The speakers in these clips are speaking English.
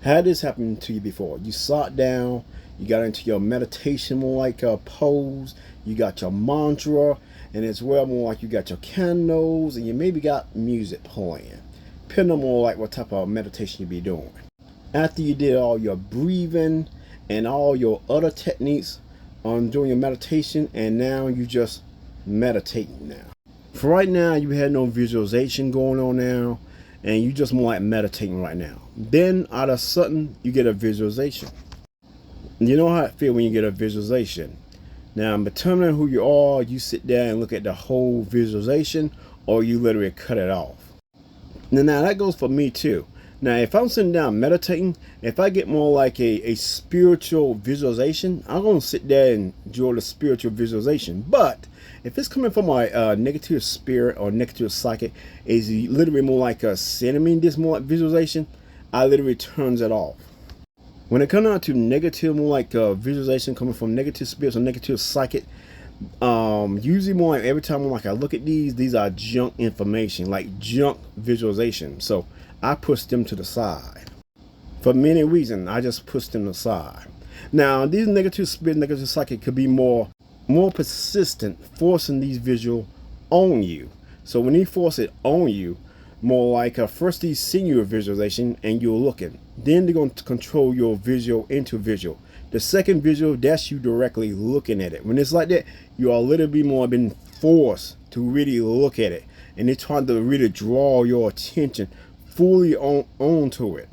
Had this happened to you before? You sat down, you got into your meditation more like a pose, you got your mantra, and as well more like you got your candles, and you maybe got music playing. Depending on more like what type of meditation you be doing. After you did all your breathing and all your other techniques on doing your meditation, and now you just meditating now. For right now, you had no visualization going on now, and you just more like meditating right now. Then out of sudden, you get a visualization. You know how it feel when you get a visualization. Now, determining who you are, you sit down and look at the whole visualization, or you literally cut it off. Now that goes for me too. Now, if I'm sitting down meditating, if I get more like a spiritual visualization, I'm going to sit there and enjoy the spiritual visualization. But if it's coming from a negative spirit or negative psychic, is literally more like sending me this more like visualization, I literally turns it off. When it comes down to negative, more like visualization coming from negative spirits or negative psychic, usually more like every time like I look at these are junk information, like junk visualization. So I push them to the side. For many reasons, I just push them aside. Now, these negative spirit, negative psychic could be more persistent, forcing these visual on you. So when they force it on you, more like first they send you a visualization and you're looking. Then they're going to control your visual into visual. The second visual, that's you directly looking at it. When it's like that, you are a little bit more been forced to really look at it. And they're trying to really draw your attention fully onto it.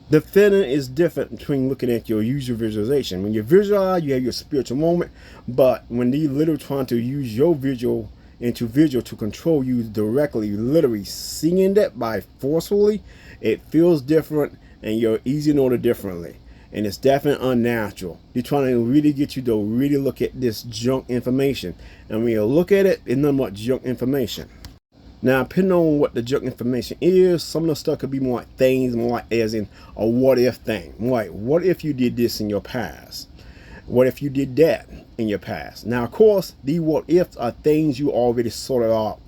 The feeling is different between looking at your usual visualization. When you visualize, you have your spiritual moment. But when they literally trying to use your visual into visual to control you directly, literally seeing that by forcefully, it feels different and you're easy to know differently. And it's definitely unnatural. They're trying to really get you to really look at this junk information. And when you look at it, it's nothing but junk information. Now, depending on what the junk information is, some of the stuff could be more like things, more like as in a what if thing. More like, what if you did this in your past? What if you did that in your past? Now, of course, the what ifs are things you already sorted out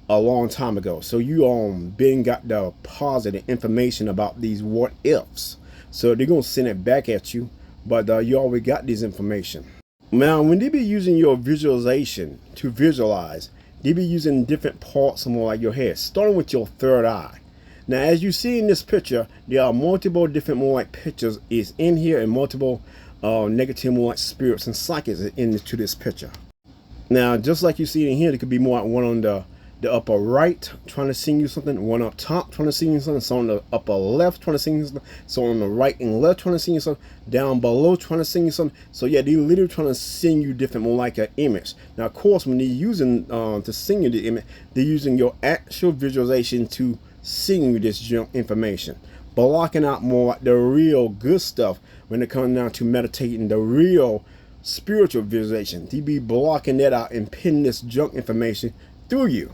a long time ago. So you been got the positive information about these what ifs. So they're going to send it back at you, but you already got this information. Now, when they be using your visualization to visualize, they be using different parts of more like your head, starting with your third eye. Now, as you see in this picture, there are multiple different more like pictures is in here, and multiple negative more like spirits and psychics into this picture. Now, just like you see in here, there could be more like one on the upper right trying to sing you something, one up top trying to sing you something, so on the upper left trying to sing you something, so on the right and left trying to sing you something, down below trying to sing you something. So yeah, they're literally trying to sing you different more like an image. Now, of course, when they're using to sing you the image, they're using your actual visualization to sing you this junk information, blocking out more like the real good stuff when it comes down to meditating, the real spiritual visualization. They be blocking that out and pinning this junk information through you.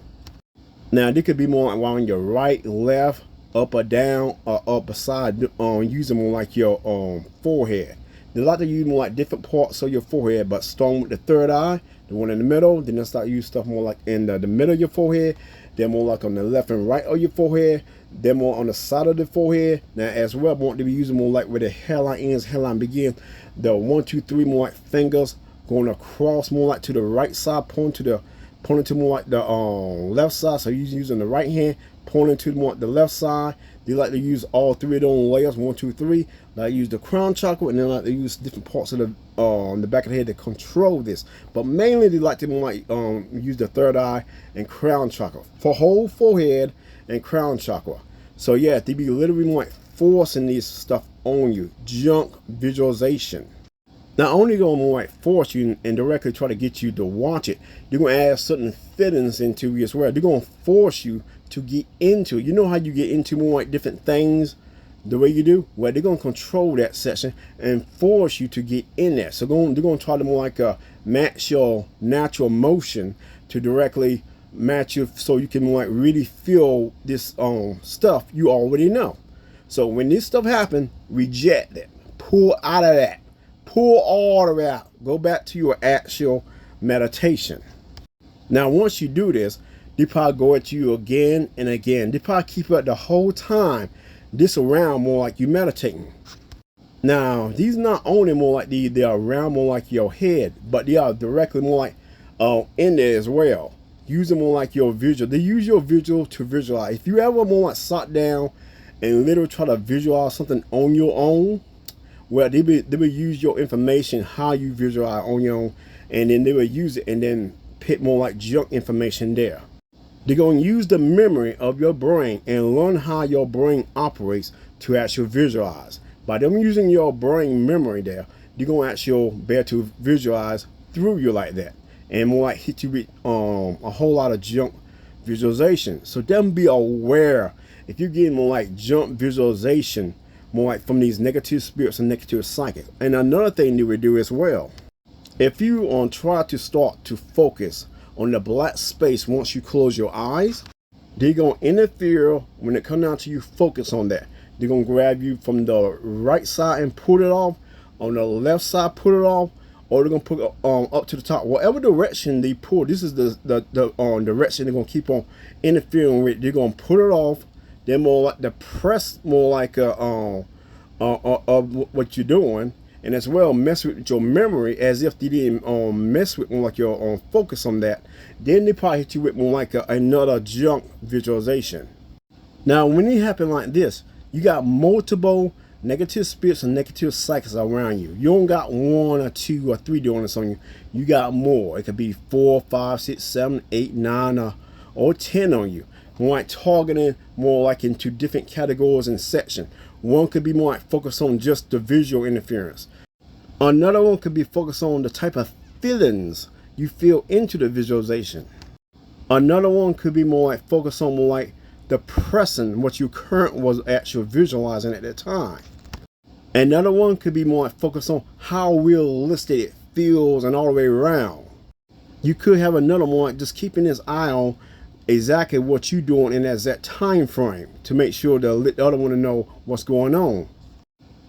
Now, they could be more like on your right, left, up or down, or up or side, using more like your forehead. They like to use more like different parts of your forehead, but starting with the third eye, the one in the middle, then they'll start using stuff more like in the middle of your forehead, then more like on the left and right of your forehead, then more on the side of the forehead. Now, as well, want to be using more like where the hairline ends, hairline begins, the 1, 2, 3 more like fingers going across more like to the right side, pointing to more like the left side. So you're using the right hand, pointing to more like the left side. They like to use all three of those layers, 1, 2, 3. They use the crown chakra, and then like to use different parts of the back of the head to control this. But mainly they like to more like use the third eye and crown chakra for whole forehead and crown chakra. So yeah, they be literally more like forcing this stuff on you, junk visualization. Not only going to like force you and directly try to get you to watch it, they're going to add certain fittings into you as well. They're going to force you to get into it. You know how you get into more like different things the way you do? Well, they're going to control that section and force you to get in there. So they're going to try to more like match your natural motion to directly match you, so you can like really feel this stuff you already know. So when this stuff happens, reject it. Pull out of that. Pull all the way out. Go back to your actual meditation. Now, once you do this, they probably go at you again and again. They probably keep it the whole time. this around more like you meditating. Now, these not only more like they are around more like your head, but they are directly more like in there as well. Use them more like your visual. They use your visual to visualize. If you ever more like sat down and literally try to visualize something on your own, well, they will use your information, how you visualize on your own, and then they will use it and then put more like junk information there. They're going to use the memory of your brain and learn how your brain operates to actually visualize. By them using your brain memory there, you're going to actually be able to visualize through you like that. And more like hit you with a whole lot of junk visualization. So them be aware if you're getting more like junk visualization, more like from these negative spirits and negative psychics. And another thing you would do as well, if you try to start to focus on the black space once you close your eyes, they're going to interfere when it comes down to you focus on that. They're going to grab you from the right side and pull it off, on the left side pull it off, or they're going to put it up to the top. Whatever direction they pull, this is the direction they're going to keep on interfering with. They're going to put it off. They're more like the press, more like of what you're doing, and as well mess with your memory as if they didn't mess with more like your focus on that. Then they probably hit you with more like another junk visualization. Now, when it happen like this, you got multiple negative spirits and negative psychics around you. You don't got 1 or 2 or 3 doing this on you. You got more. It could be 4, 5, 6, 7, 8, 9, or 10 on you. More like targeting more like into different categories and sections. One could be more like focused on just the visual interference. Another one could be focused on the type of feelings you feel into the visualization. Another one could be more like focused on more like the present, what you current was actually visualizing at that time. Another one could be more like focused on how realistic it feels and all the way around. You could have another one like just keeping his eye on exactly what you're doing in that time frame to make sure the other one to know what's going on.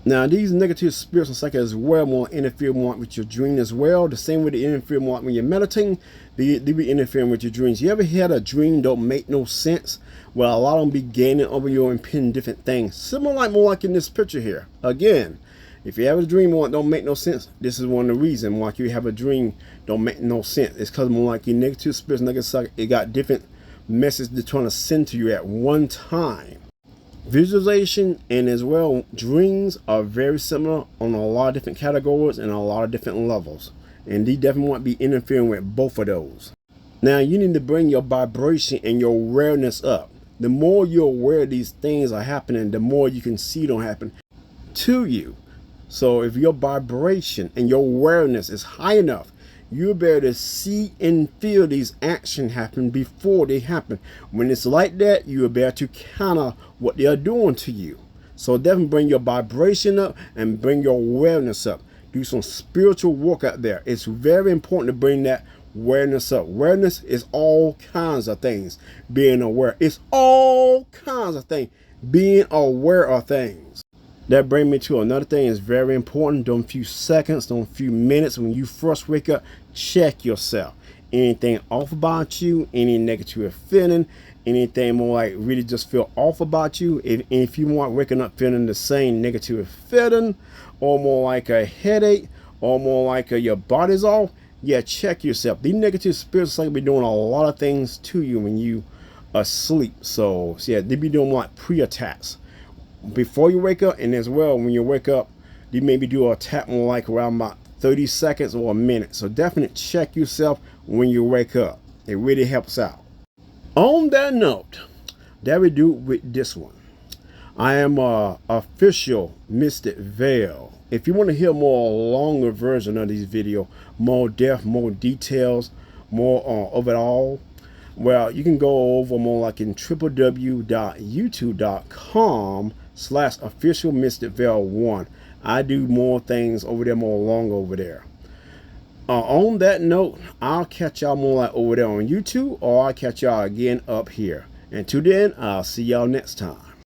Now, these negative spirits and psychics as well will interfere more with your dream as well. The same way they interfere more when you're meditating, they be interfering with your dreams. You ever had a dream don't make no sense? Well, a lot of them be gaining over you and pinning different things. Similar like more like in this picture here. Again, if you have a dream one don't make no sense, this is one of the reasons why you have a dream don't make no sense. It's because more like your negative spirits, negative psychics, it got different messages they're trying to send to you at one time. Visualization and as well dreams are very similar on a lot of different categories and a lot of different levels, and they definitely won't be interfering with both of those. Now, you need to bring your vibration and your awareness up. The more you're aware these things are happening, the more you can see them happen to you. So if your vibration and your awareness is high enough, you'll be able to see and feel these actions happen before they happen. When it's like that, you'll be able to counter what they are doing to you. So definitely bring your vibration up and bring your awareness up. Do some spiritual work out there. It's very important to bring that awareness up. Awareness is all kinds of things. Being aware, it's all kinds of things. Being aware of things. That brings me to another thing is very important. Don't few seconds, don't few minutes when you first wake up, check yourself. Anything off about you, any negative feeling, anything more like really just feel off about you. If you want waking up feeling the same negative feeling, or more like a headache, or more like your body's off, yeah, check yourself. These negative spirits like be doing a lot of things to you when you are asleep. So yeah, they be doing like pre-attacks before you wake up, and as well when you wake up, they maybe do a tap more like around about 30 seconds or a minute. So definitely check yourself when you wake up. It really helps out. On that note, that we do with this one. I am official Mystic Veil. If you want to hear more longer version of these videos, more depth, more details, more of it all, well, you can go over more like in www.youtube.com/official Mystic Veil 1. I do more things over there, more long over there. On that note, I'll catch y'all more like over there on YouTube, or I'll catch y'all again up here. Until then, I'll see y'all next time.